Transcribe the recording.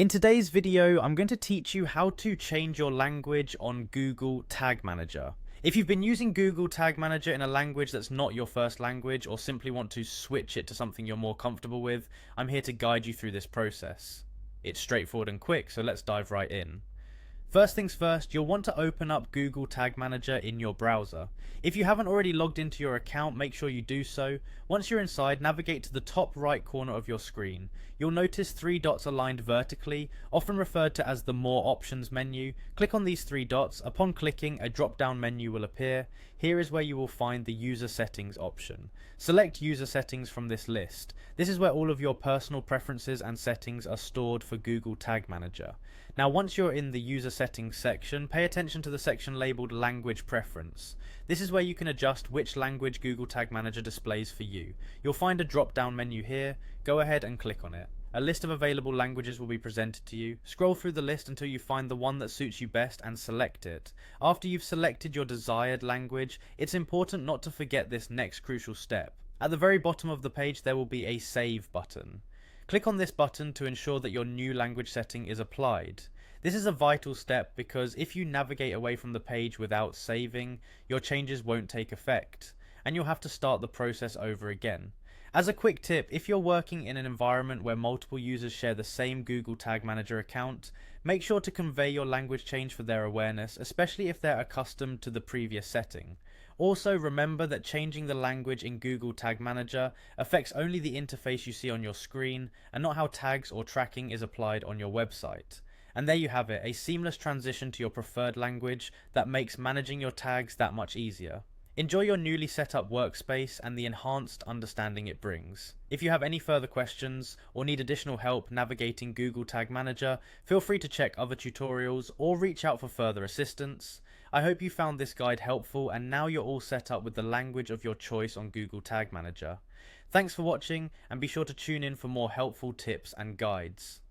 In today's video, I'm going to teach you how to change your language on Google Tag Manager. If you've been using Google Tag Manager in a language that's not your first language or simply want to switch it to something you're more comfortable with, I'm here to guide you through this process. It's straightforward and quick, so let's dive right in. First things first, you'll want to open up Google Tag Manager in your browser. If you haven't already logged into your account, make sure you do so. Once you're inside, navigate to the top right corner of your screen. You'll notice three dots aligned vertically, often referred to as the More Options menu. Click on these three dots. Upon clicking, a drop-down menu will appear. Here is where you will find the User Settings option. Select User Settings from this list. This is where all of your personal preferences and settings are stored for Google Tag Manager. Now, once you're in the User Settings section, pay attention to the section labeled Language Preference. This is where you can adjust which language Google Tag Manager displays for you. You'll find a drop-down menu here. Go ahead and click on it. A list of available languages will be presented to you. Scroll through the list until you find the one that suits you best and select it. After you've selected your desired language, it's important not to forget this next crucial step. At the very bottom of the page, there will be a Save button. Click on this button to ensure that your new language setting is applied. This is a vital step because if you navigate away from the page without saving, your changes won't take effect, and you'll have to start the process over again. As a quick tip, if you're working in an environment where multiple users share the same Google Tag Manager account, make sure to convey your language change for their awareness, especially if they're accustomed to the previous setting. Also, remember that changing the language in Google Tag Manager affects only the interface you see on your screen and not how tags or tracking is applied on your website. And there you have it, a seamless transition to your preferred language that makes managing your tags that much easier. Enjoy your newly set up workspace and the enhanced understanding it brings. If you have any further questions or need additional help navigating Google Tag Manager, feel free to check other tutorials or reach out for further assistance. I hope you found this guide helpful and now you're all set up with the language of your choice on Google Tag Manager. Thanks for watching and be sure to tune in for more helpful tips and guides.